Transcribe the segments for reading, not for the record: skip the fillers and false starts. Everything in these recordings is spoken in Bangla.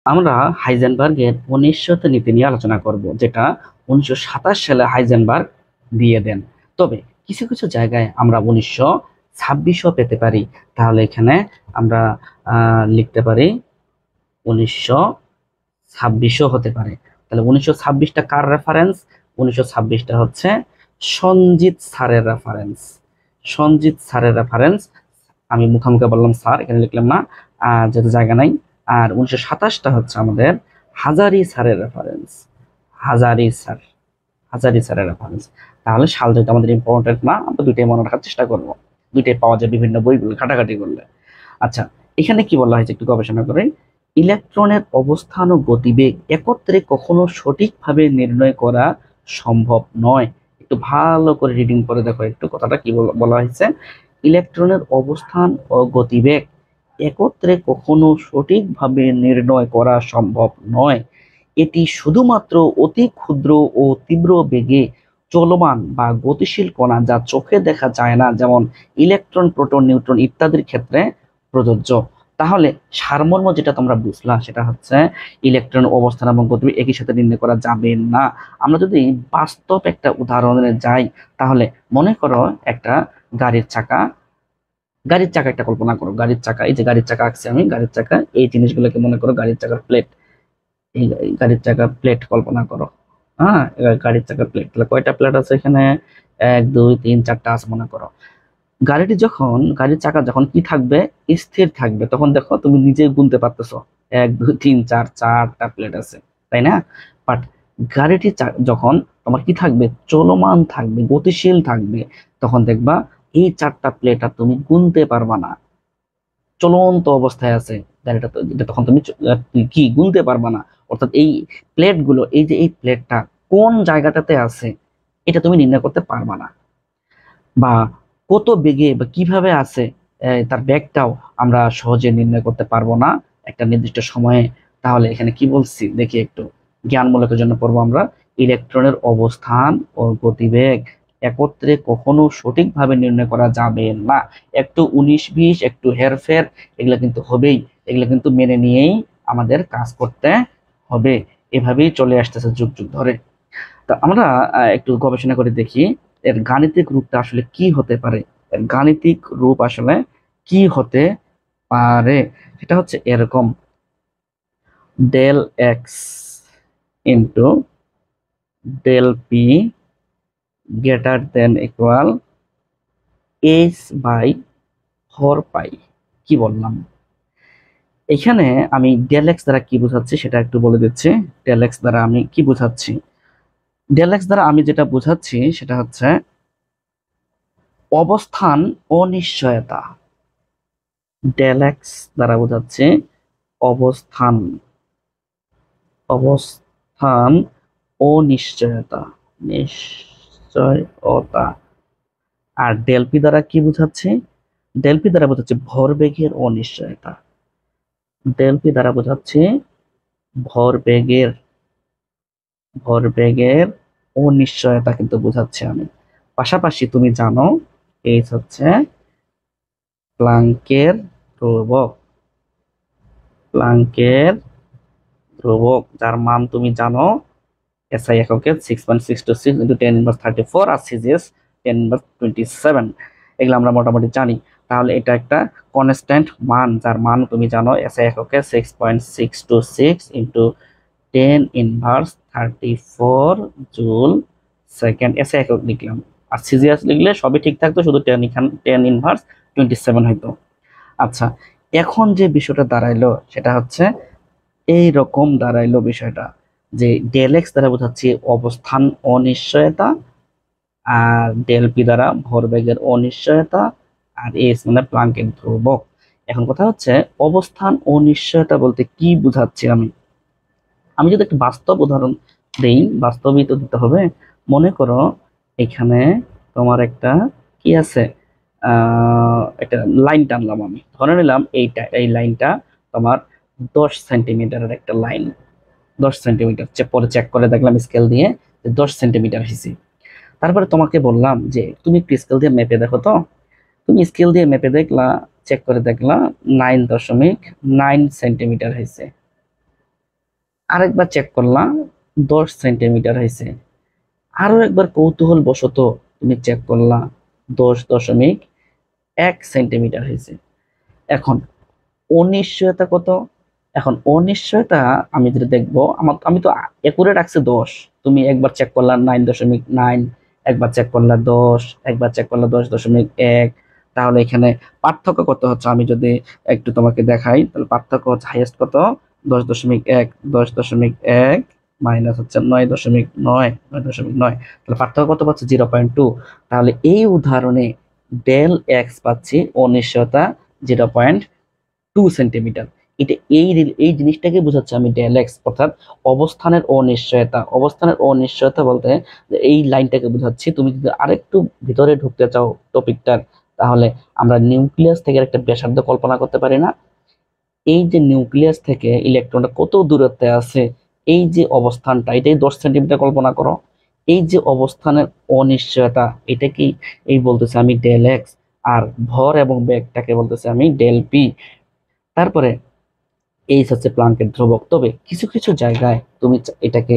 আমরা হাইজেনবার্গের অনিশ্চয়ত নীতি নিয়ে আলোচনা করব, যেটা 1927 সালে হাইজেনবার্গ দিয়ে দেন। তবে কিছু কিছু জায়গায় আমরা 1926ও পেতে পারি। তাহলে এখানে আমরা লিখতে পারি 1926ও হতে পারে। তাহলে 1926টা কার রেফারেন্স? 1926টা হচ্ছে সঞ্জিত স্যারের রেফারেন্স। সঞ্জিত স্যারের রেফারেন্স। আমি মুখে বললাম স্যার, এখানে লিখলাম না যেহেতু জায়গা নাই। আর 1927টা হচ্ছে আমাদের হাজারি স্যারের রেফারেন্স। হাজারি স্যার, হাজারি স্যারের রেফারেন্স। তাহলে সাল যেহেতু আমাদের ইম্পর্টেন্ট না, আমরা দুইটাই মনে রাখার চেষ্টা করব। দুইটাই পাওয়া যায় বিভিন্ন বইগুলো ঘাটাঘাটি করলে। আচ্ছা, এখানে কি বলা হয়েছে একটু গবেষণা করে। ইলেকট্রনের অবস্থান ও গতিবেগ একত্রে কখনো সঠিকভাবে নির্ণয় করা সম্ভব নয়। একটু ভালো করে রিডিং করে দেখো একটু কথাটা কি বলা হয়েছে। ইলেকট্রনের অবস্থান ও গতিবেগ একত্রে কখনো সঠিকভাবে নির্ণয় করা সম্ভব নয়। এটি শুধুমাত্র অতি ক্ষুদ্র ও তীব্র বেগে চলমান বা গতিশীল কণা, যা চোখে দেখা যায় না, যেমন ইলেকট্রন, প্রোটন, নিউট্রন ইত্যাদির ক্ষেত্রে প্রযোজ্য। তাহলে সারমর্ম যেটা তোমরা বুঝলা সেটা হচ্ছে ইলেকট্রন অবস্থান এবং গতিবেগ একই সাথে নির্ণয় করা যাবে না। আমরা যদি বাস্তব একটা উদাহরণে যাই, তাহলে মনে করো একটা গাড়ির চাকা। গাড়ির চাকা একটা কল্পনা করো, গাড়ির চাকা, এই যে গাড়ির চাকা আঁকছি আমি, গাড়ির চাকা, এই জিনিসগুলোকে মনে করো গাড়ির চাকার প্লেট। এই গাড়ির চাকার প্লেট কল্পনা করো। হ্যাঁ, এবার গাড়ির চাকার প্লেট, তাহলে কয়টা প্লেট আছে এখানে? 1 2 3 4টা আছে মনে করো। গাড়ির চাকা যখন কি থাকবে, স্থির থাকবে, তখন দেখো তুমি নিজে গুনতে পারতেছো 1 2 3 4, 4টা প্লেট আছে, তাই না? বাট গাড়িটি যখন তোমার কি থাকবে, চলমান থাকবে, গতিশীল থাকবে, তখন দেখবা এই 4টা প্লেট আর তুমি গুনতে পারবা না। চলন্ত অবস্থায় আছে গাড়িটা, তো এটা তখন তুমি কি গুনতে পারবা না। অর্থাৎ এই প্লেট গুলো, এই যে এই প্লেটটা কোন জায়গাটাতে আছে, এটা তুমি নির্ণয় করতে পারবা না। বা কত বেগে বা কিভাবে আছে তার বেগটাও আমরা সহজে নির্ণয় করতে পারবো না একটা নির্দিষ্ট সময়ে। তাহলে এখানে কি বলছি দেখি একটু, জ্ঞানমূলকের জন্য পড়বো আমরা। ইলেকট্রনের অবস্থান ও গতিবেগ একত্রে কখনো সঠিকভাবে নির্ণয় করা যাবে না। একটু 19-20, একটু হেরফের, এগুলো কিন্তু হবেই। এগুলো কিন্তু মেনে নিয়েই আমাদের কাজ করতে হবে। এভাবেই চলে আসতেছে যুগ যুগ ধরে। তা আমরা একটু গবেষণা করে দেখি এর গাণিতিক রূপটা আসলে কি হতে পারে। এর গাণিতিক রূপ আসলে কি হতে পারে সেটা হচ্ছে এরকম: del x into del P greater than equal H by 4 pi. কি বললাম এখানে? আমি ডেল এক্স দ্বারা কি বোঝাচ্ছি সেটা একটু বলে দিচ্ছি। ডেল এক্স দ্বারা আমি কি বোঝাচ্ছি? ডেল এক্স দ্বারা আমি যেটা বোঝাচ্ছি সেটা হচ্ছে অবস্থান অনিশ্চয়তা। ডেল এক্স দ্বারা বোঝাচ্ছে অবস্থান, অবস্থান অনিশ্চয়তা, নিশ্চয়তা। আর ডেল পি দ্বারা কি বোঝাচ্ছে? ডেল পি দ্বারা বোঝাচ্ছে ভরবেগের অনিশ্চয়তা। ডেল পি দ্বারা বোঝাচ্ছে ভরবেগের, ভরবেগের অনিশ্চয়তা কিন্তু বোঝাচ্ছে আমি। পাশাপাশি তুমি জানো এইচ হচ্ছে প্লাঙ্কের ধ্রুবক। প্লাঙ্কের ধ্রুবক যার মান তুমি জানো এসআই এককে 6.626 ইন্টু 10 ইনভার্স 34, আর সিজিএস 10 ইনভার্স 27। এগুলো আমরা মোটামুটি জানি। তাহলে এটা একটা কনস্ট্যান্ট মান, যার মান তুমি জানো এসআই এককে 6.626 into 10 inverse 34 joule second. SI একক লিখলাম, আর সিজিএস লিখলে সবই ঠিক থাকতো, শুধু 10 ইনভার্স 27 হইতো। আচ্ছা, এখন যে বিষয়টা দাঁড়াইলো সেটা হচ্ছে এই রকম দাঁড়াইলো বিষয়টা, যে ডেল এক্স দ্বারা বোঝাচ্ছি অবস্থান অনিশ্চয়তা, আর ডেল পি দ্বারা ভরবেগের অনিশ্চয়তা, আর এস মানে প্লাঙ্কের ধ্রুবক। এখন কথা হচ্ছে অবস্থান অনিশ্চয়তা বলতে কি বুঝাচ্ছি আমি। আমি যদি একটা বাস্তব উদাহরণ দেই, বাস্তবিত দিতে হবে। মনে করো এখানে তোমার একটা কি আছে, একটা লাইন টানলাম আমি, ধরে নিলাম এইটা, এই লাইনটা তোমার 10 সেন্টিমিটারের একটা লাইন। 10 সেন্টিমিটার, পরে চেক করে দেখলাম স্কেল দিয়ে যে 10 সেন্টিমিটার হয়েছে। তারপরে তোমাকে বললাম যে তুমি একটু স্কেল দিয়ে মেপে দেখো তো। তুমি স্কেল দিয়ে মেপে দেখলা, চেক করে দেখলা 9.9 সেন্টিমিটার হয়েছে। আরেকবার চেক করলাম 10 সেন্টিমিটার হয়েছে। আরো একবার কৌতূহল বশত তুমি চেক করলা 10.1 সেন্টিমিটার হয়েছে। এখন অনিশ্চয়তা কত? এখন অনিশ্চয়তা আমি যদি দেখবো, আমি তো একুরেট রাখছি 10, তুমি একবার চেক করলা 9.9, একবার চেক করলা 10, একবার চেক করলা 10.1, তাহলে এখানে পার্থক্য কত হচ্ছে আমি যদি একটু তোমাকে দেখাই, তাহলে পার্থক্য হচ্ছে হাইয়েস্ট কত, 10.1, 10.1 মাইনাস হচ্ছে 9.9, 9.9, তাহলে পার্থক্য কত পাচ্ছি 0.2। তাহলে এই উদাহরণে ডেল এক্স পাচ্ছি অনিশ্চয়তা 0.2 সেন্টিমিটার। এটা এই জিনিসটাকে বোঝাচ্ছে আমি ডেল এক্স, অর্থাৎ অবস্থানের অনিশ্চয়তা। অবস্থানের অনিশ্চয়তা বলতে যে এই লাইনটাকে বোঝাচ্ছি। তুমি যদি আরেকটু ভিতরে ঢুকতে চাও টপিকটার, তাহলে আমরা নিউক্লিয়াস থেকে একটা ব্যাসার্ধ কল্পনা করতে পারি না? এই যে নিউক্লিয়াস থেকে ইলেকট্রনটা কত দূরত্বে আছে, এই যে অবস্থানটা, এটাই 10 সেন্টিমিটার কল্পনা করো। এই যে অবস্থানের অনিশ্চয়তা, এটাকেই এই বলতেছে আমি ডেল এক্স, আর ভর এবং বেগটাকে বলতেছে আমি ডেল পি। তারপরে এইচ হচ্ছে প্লাঙ্কের ধ্রুবক। তবে কিছু কিছু জায়গায় তুমি এটাকে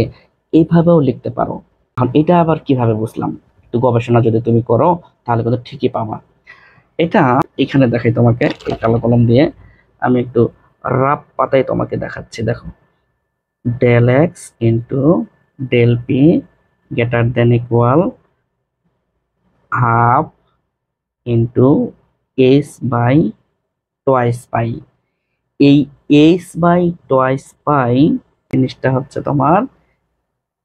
এইভাবেও লিখতে পারো। এখন এটা আবার কিভাবে বুঝলাম, একটু গবেষণা যদি তুমি করো তাহলে কিন্তু ঠিকই পাবা। এটা এখানে দেখাই তোমাকে এই কালো কলম দিয়ে, আমি একটু রাফ পাতায় তোমাকে দেখাচ্ছি। দেখো, del x into del P greater than equal half into H by twice pi. এই এইচ বাই টোয়াইস পাই জিনিসটা হচ্ছে তোমার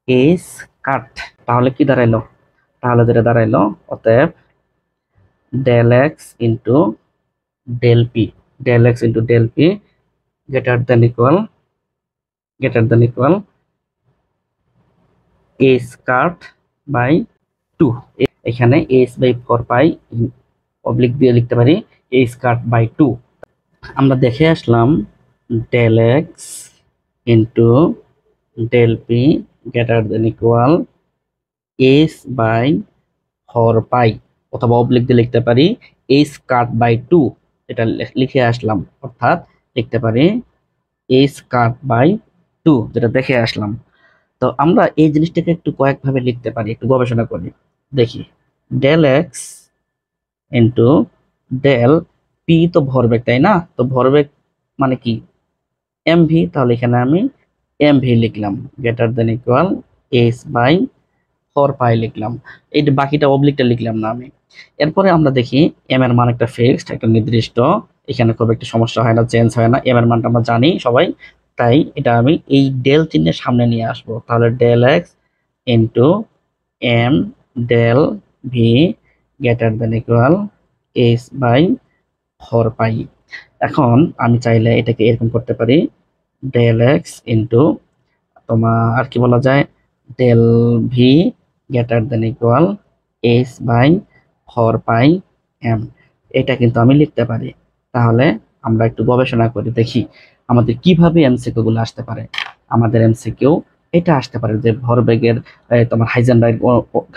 এইচ কাট। তাহলে কি দাঁড়াইলো? তাহলে যেটা দাঁড়াইলো, অতএব del x into del p, del x into del P greater than equal H cut by 2। এখানে এইচ বাই 4 পাই অবলিক দিয়ে লিখতে পারি এইচ কাট বাই 2। আমরা দেখে আসলাম del x into del P greater than equal H by 4 pi, অথবা অবলিক দিয়ে লিখতে পারি এইচ কাট বাই 2। এটা লিখে আসলাম, অর্থাৎ লিখতে পারি এইচ কাট বাই 2, যেটা দেখে আসলাম। তো আমরা এই জিনিসটাকে একটু কয়েকভাবে লিখতে পারি, একটু গবেষণা করি দেখি। Del x into del p, তো ভরবেগ তাই না? তো ভরবেগ মানে কি এম ভি, তাহলে এখানে আমি এম ভি লিখলাম greater than equal H by 4 pi লিখলাম। এই বাকিটা অবলিকটা লিখলাম না আমি। এরপরে আমরা দেখি এম এর মান একটা ফিক্সড, একটা নির্দিষ্ট, এখানে খুব একটা সমস্যা হয় না, চেঞ্জ হয় না, এম এর মানটা আমরা জানি সবাই। তাই এটা আমি এই ডেল চিহ্নের সামনে নিয়ে আসবো, তাহলে del x into M del V greater than equal H by 4 pi. এখন আমি চাইলে এটাকে এরকম করতে পারি, ডেল এক্স ইন্টু তোমার আর কি বলা যায়, del V greater than equal H by 4 pi M. এটা কিন্তু আমি লিখতে পারি। তাহলে আমরা একটু গবেষণা করি দেখি আমাদের কিভাবে এমসিকিউ গুলো আসতে পারে। আমাদের এমসিকিউ এটা আসতে পারে যে ভরবেগের তোমার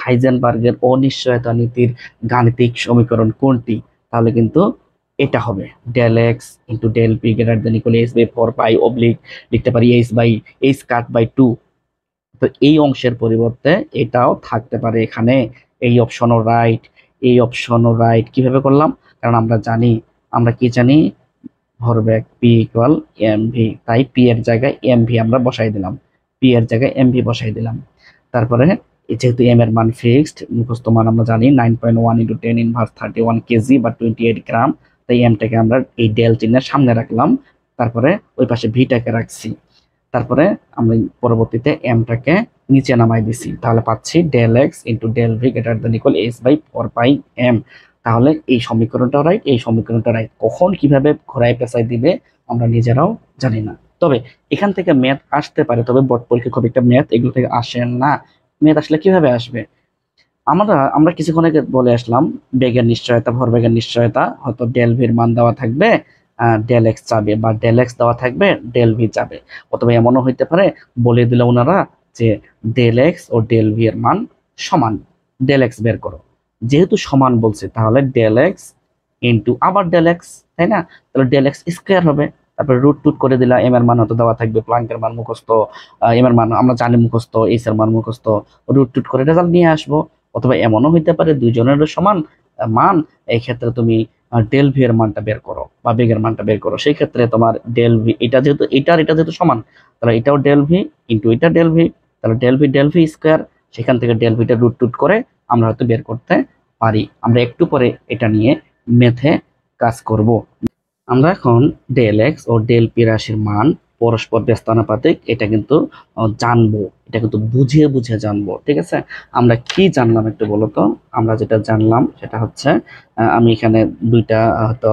হাইজেনবার্গের অনিশ্চয়তা নীতির গাণিতিক সমীকরণ কোনটি। তাহলে কিন্তু এটা হবে del x into del P greater than equal H by 4 pi oblique লিখতে পারি এইচ কাট বাই 2। তো এই অংশের পরিবর্তে এটাও থাকতে পারে এখানে। এই অপশনও রাইট, এই অপশনও রাইট। কিভাবে করলাম? কারণ আমরা জানি, আমরা কি জানি, ভরবেগ পি ইকুয়াল এম ভি, তাই পি এর জায়গায় এম ভি আমরা বসাই দিলাম, পি এর জায়গায় এম ভি বসাই দিলাম। তারপরে যেহেতু এম এর মান ফিক্সড, মুখস্থ মান আমরা জানি 9.1 ইন্টু 10 ইনভার্স 31 কেজি বা 28 গ্রাম, তাই এমটাকে আমরা এই ডেল চিহ্নের সামনে রাখলাম, তারপরে ওই পাশে ভিটাকে রাখছি, তারপরে আমরা পরবর্তীতে এমটাকে নিচে নামাই দিছি। তাহলে পাচ্ছি del x into del V greater than equal H by 4 pi M. তাহলে এই সমীকরণটা রাইট, এই সমীকরণটা রাইট। কখন কিভাবে ঘোরায় পেঁচায় দিবে আমরা নিজেরাও জানি না। তবে এখান থেকে ম্যাথ আসতে পারে, তবে বোর্ড পরীক্ষা খুব একটা ম্যাথ এগুলো থেকে আসে না। ম্যাথ আসলে কিভাবে আসবে? আমরা কিছুক্ষণ আগে বলে আসলাম বেগের নিশ্চয়তা, ভরবেগের নিশ্চয়তা, হয়তো ডেল ভির মান দেওয়া থাকবে, ডেল এক্স যাবে, বা ডেল এক্স দেওয়া থাকবে ডেল ভি যাবে। অথবা এমনও হইতে পারে বলে দিলে ওনারা যে ডেল এক্স ও ডেল ভি এর মান সমান, ডেল এক্স বের করো। যেহেতু সমান বলছে তাহলে ডেল এক্স ইন্টু আবার ডেল এক্স, তাই না? তাহলে ডেল এক্স স্কোয়ার হবে। তারপরে রুট টুট করে দিলা, এম এর মান হয়তো দেওয়া থাকবে, প্লাঙ্কের মান মুখস্থ, এম এর মান আমরা জানি মুখস্থ, এইচ এর মান মুখস্থ, রুট টুট করে রেজাল্ট নিয়ে আসবো। অথবা এমনও হইতে পারে দুইজনের সমান মান, এই ক্ষেত্রে তুমি ডেল ভি এর মানটা বের করো বা বেগের মানটা বের করো। সেই ক্ষেত্রে তোমার ডেল ভি, এটা যেহেতু এটা যেহেতু সমান, তাহলে এটাও ডেল ভি ইন্টু এটা ডেল ভি, তাহলে ডেল ভি স্কোয়ার, সেখান থেকে ডেল ভিটা রুট টুট করে আমরা হয়তো বের করতে পারি। আমরা একটু পরে এটা নিয়ে মেথে কাজ করব। আমরা এখন ডেল এক্স ও ডেল পি রাশির মান পরস্পর ব্যস্তানুপাতিক, এটা কিন্তু জানবো, এটা কিন্তু বুঝিয়ে বুঝে জানবো, ঠিক আছে? আমরা কি জানলাম একটু বলো তো। আমরা যেটা জানলাম সেটা হচ্ছে, আমি এখানে দুইটা হয়তো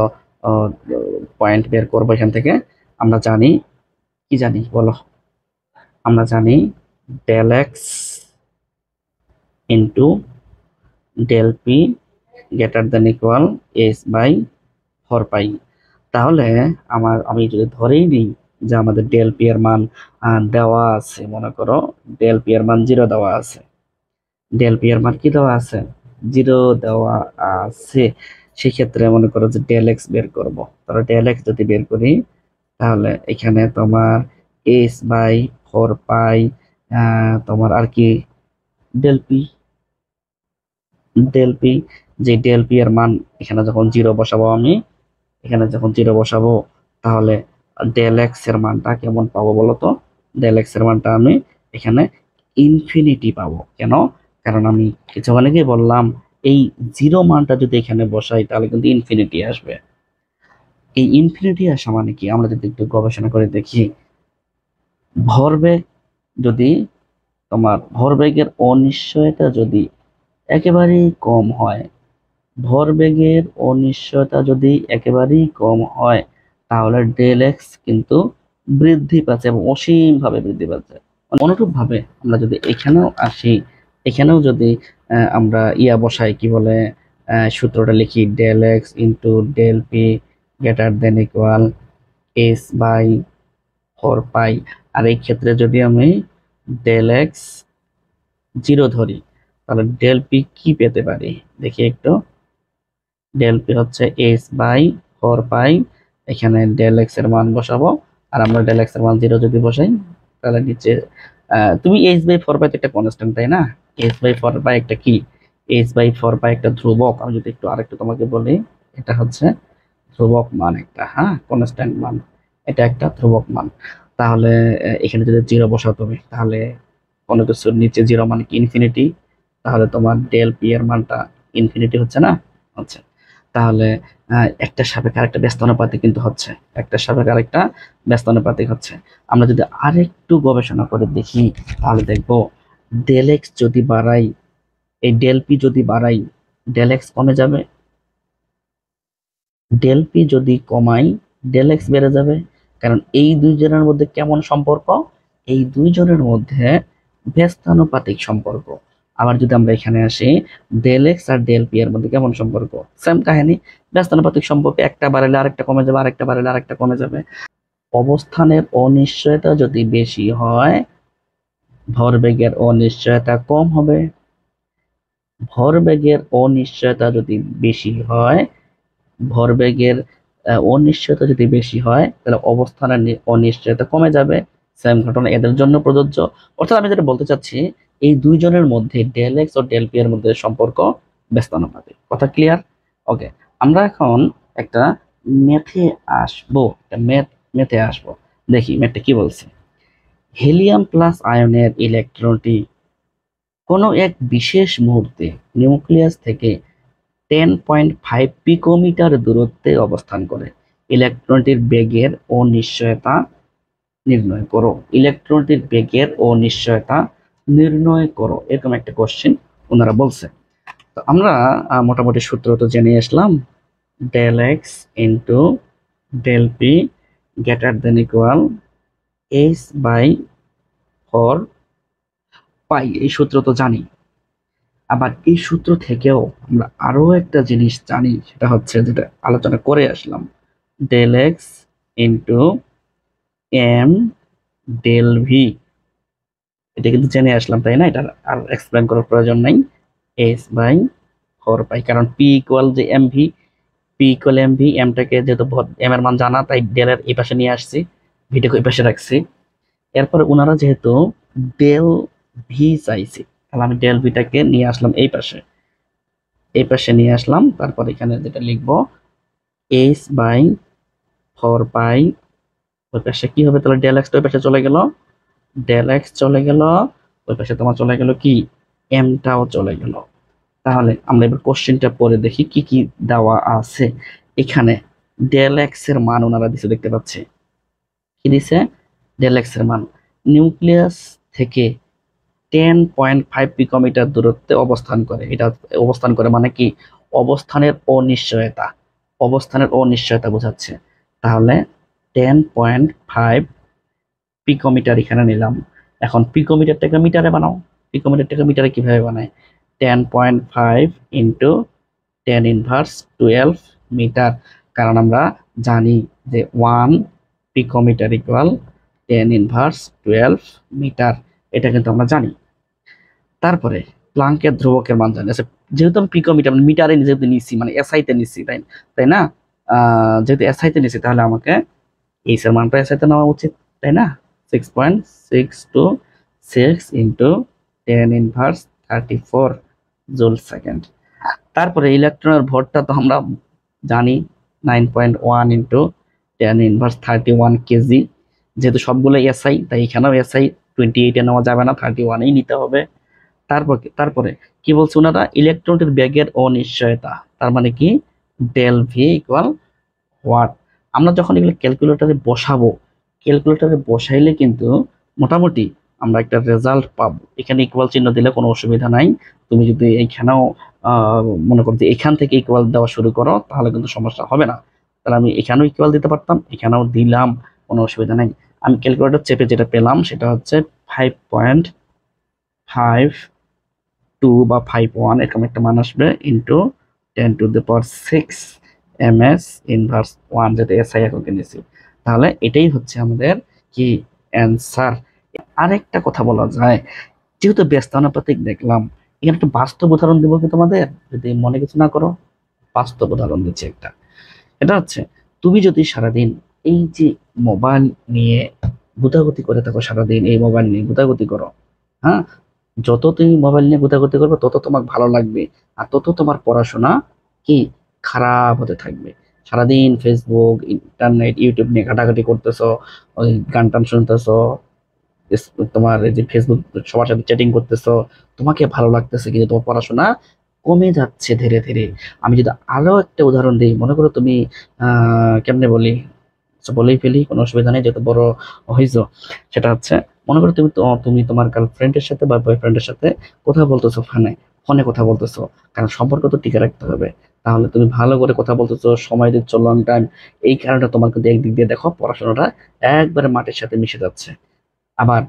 পয়েন্ট বের করবো এখান থেকে। আমরা জানি, কি জানি বলো? আমরা জানি del x into del P greater than equal S by 4 pi. তাহলে আমি যদি ধরেই নিই যে আমাদের ডেল পি এর মান দেওয়া আছে, মনে করো ডেল পি এর মান 0 দেওয়া আছে, ডেল পি এর মান কি দেওয়া আছে? 0 দেওয়া আছে। সেক্ষেত্রে মনে করো যে ডেল এক্স বের করব। তাহলে ডেল এক্স যদি বের করি, তাহলে এখানে তোমার এস বাই 4 পাই, তোমার আর কি ডেল পি, ডেল পি, যে ডেল পি এর মান এখানে যখন 0 বসাবো আমি, এখানে যখন 0 বসাবো, তাহলে ডেল এক্স এর মানটা কেমন পাবো বলো তো? ডেল এক্স এর মানটা আমি এখানে ইনফিনিটি পাবো। কেন? কারণ আমি কিছুক্ষণ আগেই বললাম, এই 0 মানটা যদি এখানে বসাই তাহলে কিন্তু ইনফিনিটি আসবে। এই ইনফিনিটি আসা মানে কি? আমরা যদি একটু গবেষণা করে দেখি, ভরবেগ যদি, তোমার ভরবেগের অনিশ্চয়তা যদি একেবারেই কম হয়, ভরবেগের অনিশ্চয়তা যদি একেবারেই কম হয়, তাহলে ডেল এক্স কিন্তু বৃদ্ধি পাচ্ছে এবং অসীমভাবে বৃদ্ধি পাচ্ছে। অনুরূপ ভাবে আমরা যদি এখানেও আসি, এখানেও যদি আমরা বসাই, কি বলে, সূত্রটা লিখি del x into del P greater than equal S by 4 pi. আর এই ক্ষেত্রে যদি আমি ডেল এক্স 0 ধরি, তাহলে ডেল পি কি পেতে পারি দেখি একটু। ডেল পি হচ্ছে এস বাই 4 পাই, এখানে ডেল এক্স এর মান বসাবো। আর আমরা ডেল এক্স এর মান 0 যদি বসাই, তাহলে নিচে তুমি এইচ বাই 4 পাই তো একটা কনস্ট্যান্ট, তাই না? এইচ বাই 4 পাই একটা কি? এইচ বাই 4 পাই একটা ধ্রুবক। আমি যদি একটু আরেকটু তোমাকে বলি, এটা হচ্ছে ধ্রুবক মান একটা, হ্যাঁ, কনস্ট্যান্ট মান, এটা একটা ধ্রুবক মান। তাহলে এখানে যদি 0 বসাও তুমি, তাহলে কোনো কিছুর নিচে 0 মানে কি ইনফিনিটি, তাহলে তোমার ডেল পি এর মানটা ইনফিনিটি হচ্ছে না? আচ্ছা, তাহলে একটা সাপেক্ষে আরেকটা ব্যস্তানুপাতিক কিন্তু হচ্ছে, একটা সাপেক্ষে আরেকটা ব্যস্তানুপাতিক হচ্ছে। আমরা যদি আরেকটু গবেষণা করে দেখি, তাহলে দেখবো ডেল এক্স যদি বাড়াই, এই ডেল পি যদি বাড়াই, ডেল এক্স কমে যাবে, ডেল পি যদি কমাই, ডেল এক্স বেড়ে যাবে। কারণ এই দুইজনের মধ্যে কেমন সম্পর্ক? এই দুইজনের মধ্যে ব্যস্তানুপাতিক সম্পর্ক। আবার যদি আমরা এখানে আসি, ডেল এক্স আর ডেল পি এর মধ্যে কেমন সম্পর্ক? সেম কাহিনী, ব্যস্তানুপাতিক সম্পর্ক, একটা বাড়ালে আরেকটা কমে যাবে, আরেকটা বাড়ালে আরেকটা কমে যাবে। অবস্থানের অনিশ্চয়তা যদি বেশি হয়, ভরবেগের অনিশ্চয়তা কম হবে। ভরবেগের অনিশ্চয়তা যদি বেশি হয়, ভরবেগের অনিশ্চয়তা যদি বেশি হয়, তাহলে অবস্থানের অনিশ্চয়তা কমে যাবে। সেম ঘটনা এদের জন্য প্রযোজ্য। অর্থাৎ আমি যেটা বলতে চাচ্ছি, এই দুইজনের মধ্যে ডেল এক্স ও ডেল পি এর মধ্যে সম্পর্ক ব্যস্তানুপাতিক। কথা ক্লিয়ার? ওকে, আমরা এখন একটা মেথে আসবো, একটা মেথে আসবো। দেখি ম্যাথটা কি বলছে। হিলিয়াম প্লাস আয়নের ইলেকট্রনটি কোনো এক বিশেষ মুহূর্তে নিউক্লিয়াস থেকে 10.5 পিকোমিটার দূরত্বে অবস্থান করে। ইলেকট্রনটির বেগের অনিশ্চয়তা নির্ণয় করো। ইলেকট্রনটির বেগের অনিশ্চয়তা নির্ণয় করো, এরকম একটা কোশ্চেন ওনারা বলছে। তো আমরা মোটামুটি সূত্র তো জেনে আসলাম, del x into del P greater than equal H by 4 pi, এই সূত্র তো জানি। আবার এই সূত্র থেকেও আমরা আরো একটা জিনিস জানি, সেটা হচ্ছে যেটা আলোচনা করে আসলাম, del x into M del V, এটা কিন্তু জেনে আসলাম, তাই না? এটা আর এক্সপ্লেন করার প্রয়োজন নাই। এস বাই 4 পাই, কারণ পি ইকুয়াল যে M V, P equal M V, এমটাকে যেহেতু এম এর মান জানা তাই ডেল এর এই পাশে নিয়ে আসছি, ভিটাকে ওই পাশে রাখছি। এরপরে ওনারা যেহেতু ডেল ভি চাইছে, তাহলে আমি ডেল ভিটাকে নিয়ে আসলাম এই পাশে, এই পাশে নিয়ে আসলাম। তারপর এখানে যেটা লিখবো এইচ বাই 4 পাই, ওই পাশে কি হবে তাহলে ডেল এক্স ওই পাশে চলে গেল, ডেল এক্স চলে গেল, ওই পাশে তোমার চলে গেল কি এমটাও চলে গেল। তাহলে আমরা এবার কোশ্চেনটা পরে দেখি কি কি দেওয়া আছে। এখানে ডেল এক্স এর মান ওনারা দিছে, দেখতে পাচ্ছি কি দিছে, ডেল এক্স এর মান নিউক্লিয়াস থেকে 10.5 পিকোমিটার দূরত্বে অবস্থান করে। এটা অবস্থান করে মানে কি অবস্থানের অনিশ্চয়তা, অবস্থানের অনিশ্চয়তা বোঝাচ্ছে। তাহলে 10.5 পিকোমিটার এখানে নিলাম। এখন পিকোমিটারটাকে মিটারে বানাও, পিকোমিটারটাকে মিটারে কিভাবে বানায়, 10.5 ইন্টু 10 ইনভার্স 12 মিটার। কারণ আমরা জানি যে 1 পিকোমিটার ইকুয়াল 10 ইনভার্স 12 মিটার, এটা কিন্তু আমরা জানি। তারপরে প্লাঙ্কের ধ্রুবকের মান জানি। আচ্ছা, যেহেতু আমি পিকোমিটার মিটারে যেহেতু নিচ্ছি মানে এসআইতে নিচ্ছি, তাই তাই না, যেহেতু এসআইতে নিচ্ছি তাহলে আমাকে এইচ এর মানটা এসআইতে নেওয়া উচিত, তাই না, 6.626 ইন্টু 10 ইনভার্স 34 জুল সেকেন্ড। তারপরে ইলেকট্রনের ভরটা তো আমরা জানি 9.1 ইন্টু 10 ইনভার্স 31 কেজি। যেহেতু সবগুলো এসআই তাই এখানেও এসআই 28 নেওয়া যাবে না, 31 নিতে হবে। তারপরে কি বলছে ওনারা, ইলেকট্রনটির বেগের অনিশ্চয়তা, তার মানে কি ডেল ভি ইকুয়াল হোয়াট। আমরা যখন এগুলো ক্যালকুলেটরে বসাবো, ক্যালকুলেটরে বসাইলে কিন্তু মোটামুটি আমরা একটা রেজাল্ট পাবো। এখানে ইকুয়াল চিহ্ন দিলে কোনো অসুবিধা নাই। তুমি যদি এইখানেও মনে করো যে এখান থেকে ইকুয়াল দেওয়া শুরু করো তাহলে কিন্তু সমস্যা হবে না। তাহলে আমি এখানেও ইকুয়াল দিতে পারতাম, এখানেও দিলাম, কোনো অসুবিধা নাই। আমি ক্যালকুলেটর চেপে যেটা পেলাম সেটা হচ্ছে 5.52 বা 51 এরকম একটা মান আসবে ইন্টু 10⁶ ms ইনভার্স 1, যেটা এসআই এককে নিয়েছি। তাহলে এটাই হচ্ছে আমাদের কি অ্যান্সার। আরেকটা কথা বলা যায়, যেহেতু ব্যস্তানুপাতিক দেখলাম, এখানে একটা বাস্তব উদাহরণ দেবো কি তোমাদের, যদি মনে কিছু না করো, বাস্তব উদাহরণ দিচ্ছি একটা। এটা হচ্ছে তুমি যদি সারাদিন এই যে মোবাইল নিয়ে গুতাগুতি করে থাকো, সারাদিন এই মোবাইল নিয়ে গুতাগুতি করো, হ্যাঁ, যত তুমি মোবাইল নিয়ে গুতাগুতি করবে তত তোমার ভালো লাগবে, আর তত তোমার পড়াশোনা কি খারাপ হতে থাকবে। সারাদিন ফেসবুক, ইন্টারনেট, ইউটিউব নিয়ে ঘাটাঘাটি করতেছো, ওই গান টান শুনতেছো, তোমার এই যে ফেসবুক সবার সাথে চ্যাটিং করতেছো, তোমাকে ভালো লাগতেছে কিন্তু তোমার পড়াশোনা কমে যাচ্ছে ধীরে ধীরে। আমি যদি আরো একটা উদাহরণ দিই, মনে করো তুমি কেমনে বলি, আচ্ছা বলেই ফেলি, কোনো অসুবিধা নেই যেহেতু বড় হইছো। সেটা হচ্ছে মনে করো তুমি তোমার গার্লফ্রেন্ডের সাথে বা বয়ফ্রেন্ডের সাথে কথা বলতেছো, ফোনে ফোনে কথা বলতেছো, কারণ সম্পর্ক তো টিকে রাখতে হবে। তাহলে তুমি ভালো করে কথা বলতেছো, সময় দিচ্ছ লং টাইম, এই কারণে তোমার কিন্তু একদিক দিয়ে দেখো পড়াশোনাটা একবারে মাটির সাথে মিশে যাচ্ছে। আবার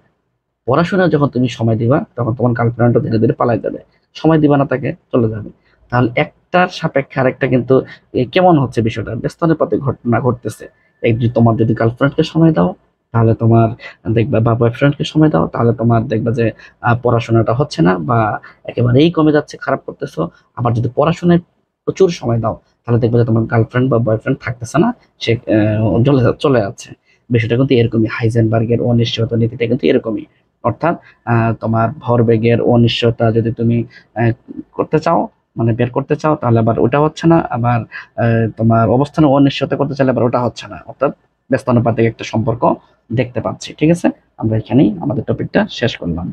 পড়াশোনায় যখন তুমি সময় দিবা তখন তোমার গার্লফ্রেন্ডও ধীরে ধীরে পালাই যাবে, সময় দিবা না তাকে, চলে যাবে। তাহলে একটার সাপেক্ষে আরেকটা কিন্তু কেমন হচ্ছে বিষয়টা, ব্যস্ততার ঘটনা ঘটতেছে। তোমার যদি গার্লফ্রেন্ডকে সময় দাও তাহলে তোমার দেখবা, বা বয়ফ্রেন্ডকে সময় দাও তাহলে তোমার দেখবা যে পড়াশোনাটা হচ্ছে না বা একেবারেই কমে যাচ্ছে, খারাপ করতেছো। আবার যদি পড়াশোনায় প্রচুর সময় দাও তাহলে দেখবে যে তোমার গার্লফ্রেন্ড বা বয়ফ্রেন্ড থাকতেছে না, সে চলে যাচ্ছে। বিষয়টা কিন্তু এরকমই, হাইজেনবার্গের অনিশ্চয়তা নীতিটা কিন্তু এরকমই। অর্থাৎ তোমার ভরবেগের অনিশ্চয়তা যদি তুমি আহ, করতে চাও, মানে বের করতে চাও, তাহলে আবার ওটা হচ্ছে না, আবার তোমার অবস্থানের অনিশ্চয়তা করতে চাইলে আবার ওটা হচ্ছে না। অর্থাৎ ব্যস্তানুপাতিক একটা সম্পর্ক দেখতে পাচ্ছি। ঠিক আছে, আমরা এখানেই আমাদের টপিকটা শেষ করলাম।